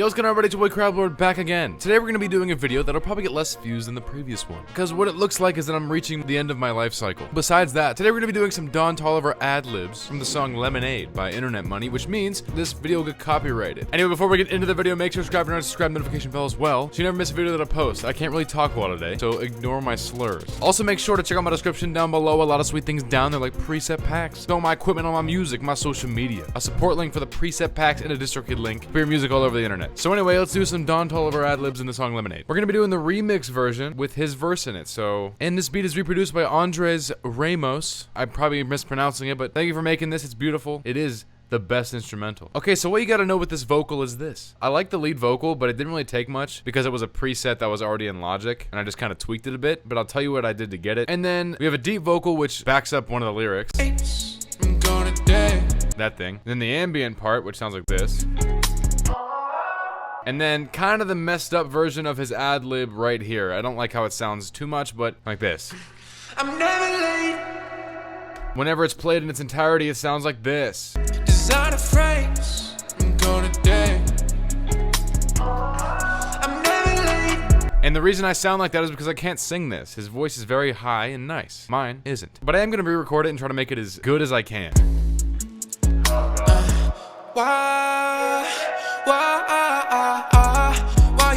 Yo, what's going on, everybody? It's your boy CrabLord back again. Today we're going to be doing a video that'll probably get less views than the previous one, because what it looks like is that I'm reaching the end of my life cycle. Besides that, today we're going to be doing some Don Toliver ad libs from the song Lemonade by Internet Money, which means this video will get copyrighted. Anyway, before we get into the video, make sure to subscribe and subscribe notification bell as well, so you never miss a video that I post. I can't really talk well today, so ignore my slurs. Also, make sure to check out my description down below. A lot of sweet things down there like preset packs, all my equipment, all my music, my social media, a support link for the preset packs, and a DistroKid link for your music all over the internet. So anyway, let's do some Don Toliver ad libs in the song Lemonade. We're gonna be doing the remix version with his verse in it. And this beat is reproduced by Andres Ramos. I'm probably mispronouncing it, but thank you for making this. It's beautiful. It is the best instrumental. Okay, so what you gotta know with this vocal is this. I like the lead vocal, but it didn't really take much because it was a preset that was already in Logic, and I just kind of tweaked it a bit, but I'll tell you what I did to get it. And then we have a deep vocal, which backs up one of the lyrics. That thing. And then the ambient part, which sounds like this. And then kind of the messed up version of his ad lib right here. I don't like how it sounds too much, but like this. I'm never late. Whenever it's played in its entirety, it sounds like this. Designer frames, I'm going today. I'm never late. And the reason I sound like that is because I can't sing this. His voice is very high and nice. Mine isn't. But I am going to re-record it and try to make it as good as I can. Why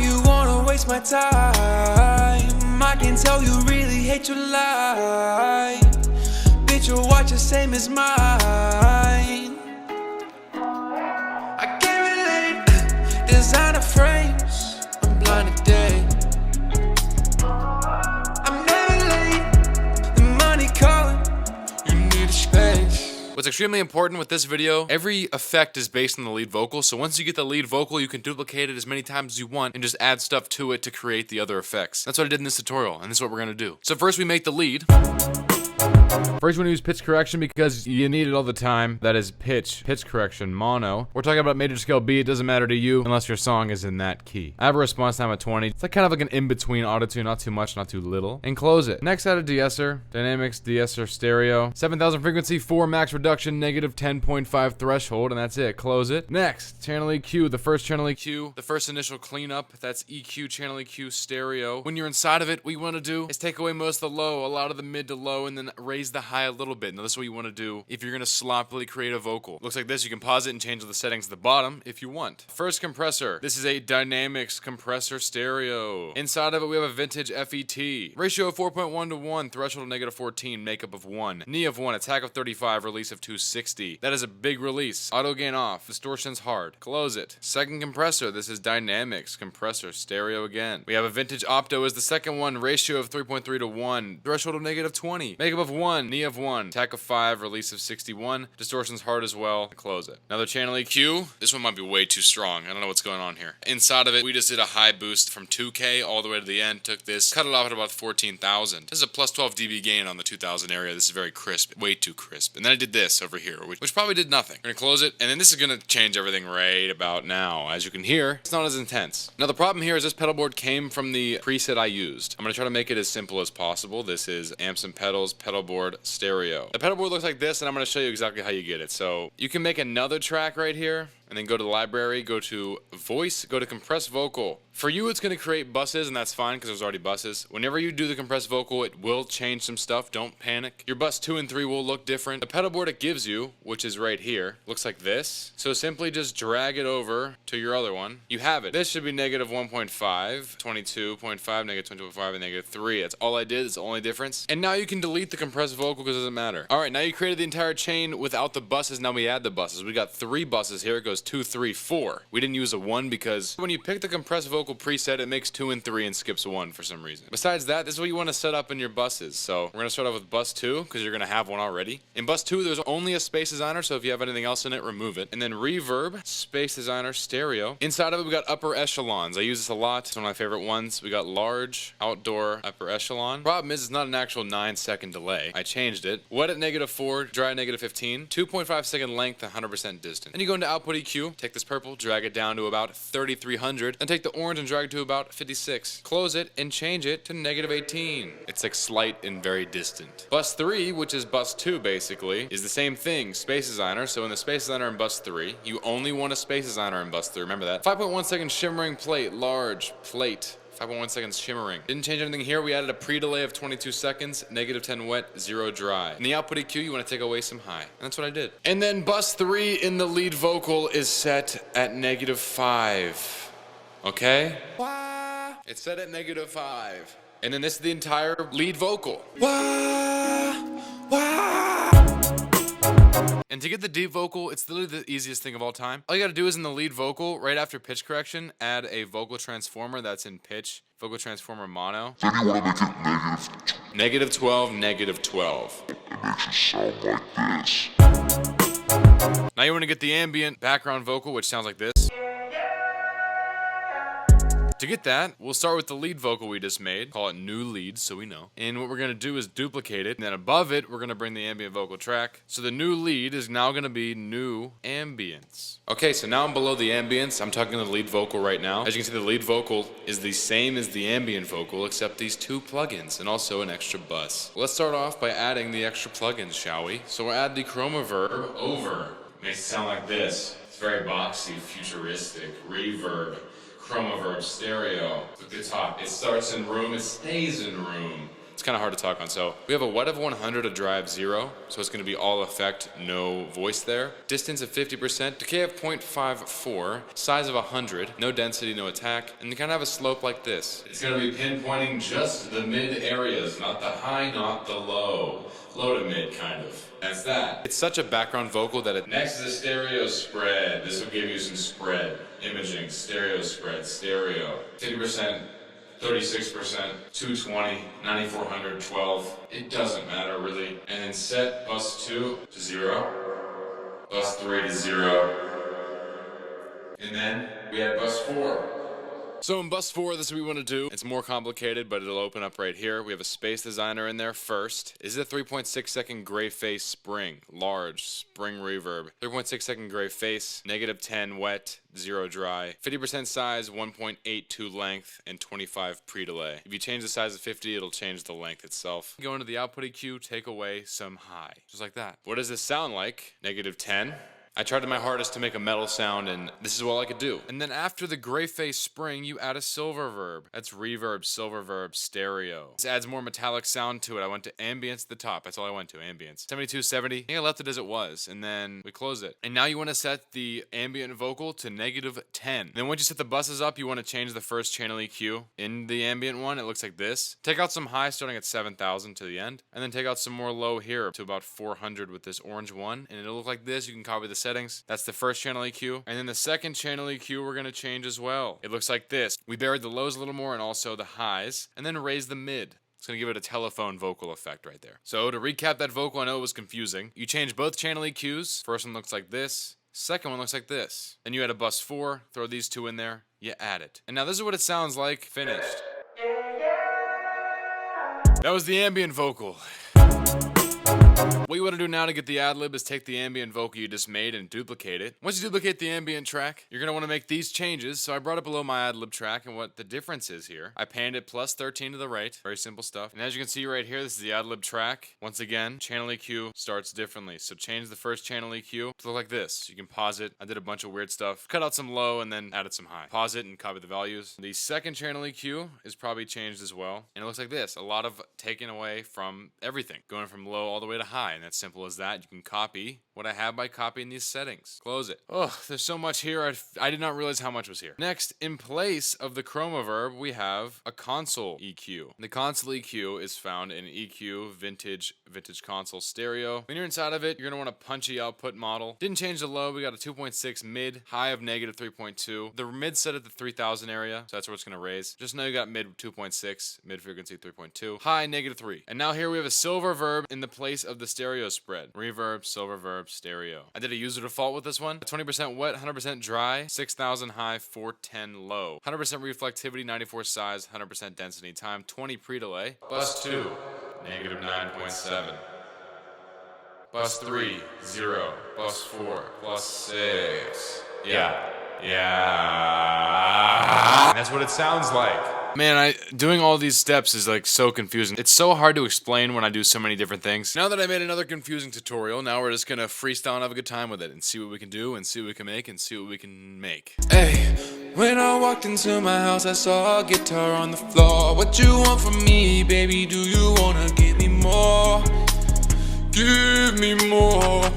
you wanna waste my time? I can tell you really hate your life. Bitch, your watch the same as mine. I can't relate. Designer frames, I'm blind today. I'm never late. The money calling, you need a space. What's extremely important with this video, every effect is based on the lead vocal, so once you get the lead vocal, you can duplicate it as many times as you want and just add stuff to it to create the other effects. That's what I did in this tutorial, and this is what we're gonna do. So first we make the lead. First, we're gonna use pitch correction because you need it all the time. That is pitch correction, mono. We're talking about major scale B. It doesn't matter to you unless your song is in that key. I have a response time of 20. It's like kind of like an in-between auto-tune, not too much, not too little. And close it. Next, add a De-Esser, Dynamics, De-Esser stereo, 7,000 frequency, 4 max reduction, negative 10.5 threshold, and that's it. Close it. Next, channel EQ, the first channel EQ, the first initial cleanup. That's EQ, channel EQ, stereo. When you're inside of it, what you want to do is take away most of the low, a lot of the mid to low, and then raise the high a little bit. Now this is what you want to do if you're going to sloppily create a vocal. Looks like this. You can pause it and change the settings at the bottom if you want. First compressor. This is a Dynamics compressor stereo. Inside of it we have a vintage FET. Ratio of 4.1 to 1. Threshold of negative 14. Makeup of 1. Knee of 1. Attack of 35. Release of 260. That is a big release. Auto gain off. Distortion's hard. Close it. Second compressor. This is Dynamics compressor stereo again. We have a vintage Opto as the second one. Ratio of 3.3 to 1. Threshold of negative 20. Makeup of 1. Knee of 1. Attack of 5, release of 61. Distortion's hard as well. Close it. Another channel EQ. This one might be way too strong. I don't know what's going on here. Inside of it, we just did a high boost from 2K all the way to the end. Took this, cut it off at about 14,000. This is a plus 12 dB gain on the 2000 area. This is very crisp, way too crisp. And then I did this over here, which probably did nothing. We're gonna close it, and then this is gonna change everything right about now. As you can hear, it's not as intense. Now the problem here is this pedal board came from the preset I used. I'm gonna try to make it as simple as possible. This is amps and pedals, pedal board, stereo. The pedal board looks like this, and I'm going to show you exactly how you get it. So you can make another track right here, and then go to the library, go to voice, go to compressed vocal. For you, it's going to create buses, and that's fine because there's already buses. Whenever you do the compressed vocal, it will change some stuff. Don't panic. Your bus 2 and 3 will look different. The pedal board it gives you, which is right here, looks like this. So simply just drag it over to your other one. You have it. This should be negative 1.5, 22.5, negative 22.5, and negative 3. That's all I did. It's the only difference. And now you can delete the compressed vocal because it doesn't matter. All right, now you created the entire chain without the buses. Now we add the buses. We got 3 buses here. It goes 2, 3, 4. We didn't use a 1 because when you pick the compressed vocal preset, it makes 2 and 3 and skips 1 for some reason. Besides that, this is what you want to set up in your buses. So we're going to start off with bus 2 because you're going to have one already. In bus 2, there's only a space designer, so if you have anything else in it, remove it. And then reverb, space designer, stereo. Inside of it, we got upper echelons. I use this a lot. It's one of my favorite ones. We got large, outdoor, upper echelon. Problem is, it's not an actual 9-second delay. I changed it. Wet at negative 4, dry at negative 15. 2.5 second length, 100% distant. Then you go into output EQ, take this purple, drag it down to about 3300, then take the orange and drag it to about 56. Close it and change it to -18. It's like slight and very distant. Bus 3, which is bus 2 basically, is the same thing, Space Designer. So in the Space Designer in bus 3, you only want a Space Designer in bus 3, remember that. 5.1 seconds shimmering plate, large plate. 5.1 seconds shimmering. Didn't change anything here. We added a pre-delay of 22 seconds, -10 wet, 0 dry. In the output EQ, you want to take away some high. And that's what I did. And then bus 3 in the lead vocal is set at -5. Okay? Wah. It's set at -5. And then this is the entire lead vocal. Wah. Wah. And to get the deep vocal, it's literally the easiest thing of all time. All you gotta do is in the lead vocal, right after pitch correction, add a vocal transformer that's in pitch. Vocal transformer mono. Then you want to make it -12, -12. It makes it sound like this. Now you want to get the ambient background vocal, which sounds like this. To get that, we'll start with the lead vocal we just made. Call it new lead, so we know. And what we're gonna do is duplicate it, and then above it, we're gonna bring the ambient vocal track. So the new lead is now gonna be new ambience. Okay, so now I'm below the ambience. I'm talking the lead vocal right now. As you can see, the lead vocal is the same as the ambient vocal, except these 2 plugins, and also an extra bus. Let's start off by adding the extra plugins, shall we? So we'll add the Reverb over. Makes it sound like this. It's very boxy, futuristic, reverb. Reverb stereo. Look at the top. It starts in room, it stays in room. It's kind of hard to talk on. So we have a wet of 100, a dry of 0. So it's going to be all effect, no voice there. Distance of 50%, decay of 0.54, size of 100, no density, no attack, and you kind of have a slope like this. It's going to be pinpointing just the mid areas, not the high, not the low. Low to mid, kind of. That's that. It's such a background vocal that it... Next is the stereo spread. This will give you some spread. Imaging, stereo spread, stereo. 50%, 36%, 220, 9400, 12. It doesn't matter really. And then set bus 2 to 0. Bus 3 to 0. And then we have bus 4. So in bus 4, this is what we want to do. It's more complicated, but it'll open up right here. We have a Space Designer in there first. This is a 3.6 second gray face spring, large spring reverb. 3.6 second gray face, -10 wet, 0 dry. 50% size, 1.82 length, and 25 pre-delay. If you change the size to 50, it'll change the length itself. Go into the output EQ, take away some high, just like that. What does this sound like? -10. I tried my hardest to make a metal sound, and this is all I could do. And then after the gray face spring, you add a silver verb. That's reverb, silver verb, stereo. This adds more metallic sound to it. I went to ambience at the top. That's all I went to, ambience. 7270. I think I left it as it was, and then we close it. And now you want to set the ambient vocal to -10. Then once you set the buses up, you want to change the first channel EQ. In the ambient one, it looks like this. Take out some high starting at 7,000 to the end, and then take out some more low here to about 400 with this orange one, and it'll look like this. You can copy the settings. That's the first channel EQ. And then the second channel EQ we're going to change as well. It looks like this. We buried the lows a little more and also the highs, and then raised the mid. It's going to give it a telephone vocal effect right there. So to recap that vocal, I know it was confusing. You change both channel EQs. First one looks like this. Second one looks like this. Then you add a bus 4, throw these 2 in there, you add it. And now this is what it sounds like finished. That was the ambient vocal. What you want to do now to get the ad lib is take the ambient vocal you just made and duplicate it. Once you duplicate the ambient track, you're going to want to make these changes. So I brought it below my ad lib track and what the difference is here. I panned it plus 13 to the right. Very simple stuff. And as you can see right here, this is the ad lib track. Once again, channel EQ starts differently. So change the first channel EQ to look like this. You can pause it. I did a bunch of weird stuff. Cut out some low and then added some high. Pause it and copy the values. The second channel EQ is probably changed as well. And it looks like this. A lot of taken away from everything. Going from low all the way to high. And that's simple as that. You can copy what I have by copying these settings. Close it. Oh, there's so much here. I did not realize how much was here. Next, in place of the Reverb, we have a console EQ. The console EQ is found in EQ Vintage Console Stereo. When you're inside of it, you're going to want a punchy output model. Didn't change the low. We got a 2.6 mid, high of -3.2. The mid set at the 3000 area, so that's where it's going to raise. Just know you got mid 2.6, mid frequency 3.2, high -3. And now here we have a silver verb in the place of the stereo spread. Reverb, silver verb, stereo. I did a user default with this one. 20% wet, 100% dry, 6,000 high, 410 low. 100% reflectivity, 94 size, 100% density time, 20 pre-delay. Bus 2, -9.7. Bus 3, 0. Bus 4, +6. Yeah. Yeah. And that's what it sounds like. Man, doing all these steps is like so confusing. It's so hard to explain when I do so many different things. Now that I made another confusing tutorial, now we're just gonna freestyle and have a good time with it and see what we can do and see what we can make and see what we can make. Hey, when I walked into my house, I saw a guitar on the floor. What you want from me, baby? Do you wanna give me more? Give me more.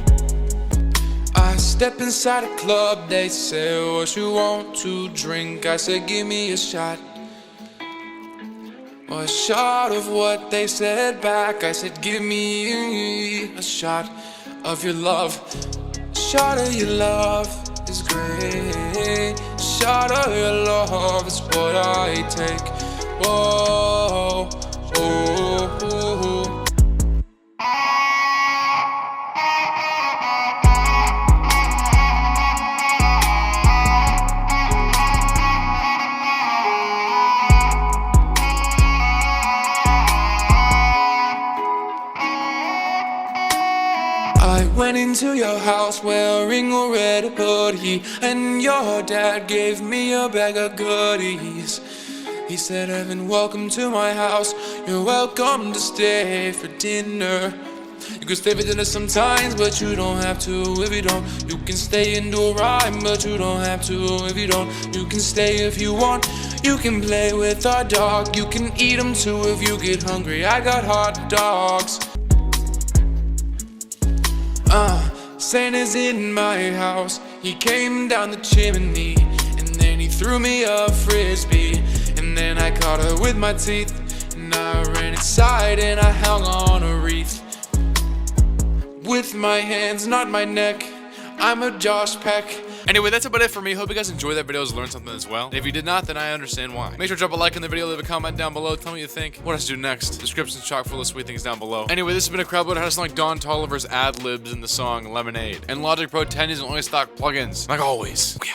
I step inside a club, they say, what you want to drink? I said, give me a shot. A shot of what they said back. I said, give me a shot of your love. A shot of your love is great. A shot of your love is what I take. Whoa, oh, oh. I went into your house wearing a red hoodie, and your dad gave me a bag of goodies. He said, Evan, welcome to my house. You're welcome to stay for dinner. You can stay for dinner sometimes, but you don't have to if you don't. You can stay and do a rhyme, but you don't have to if you don't. You can stay if you want. You can play with our dog. You can eat them too if you get hungry. I got hot dogs. Santa's in my house. He came down the chimney, and then he threw me a frisbee, and then I caught her with my teeth, and I ran inside and I hung on a wreath with my hands, not my neck. I'm a Josh Peck. Anyway, that's about it for me. Hope you guys enjoyed that video and learned something as well. And if you did not, then I understand why. Make sure to drop a like on the video, leave a comment down below, tell me what you think, what else to do next. Description's chock full of sweet things down below. Anyway, this has been a CrabLord how to sound like Don Toliver's Ad Libs in the song Lemonade. And Logic Pro 10 is only stock plugins. Like always. Yeah.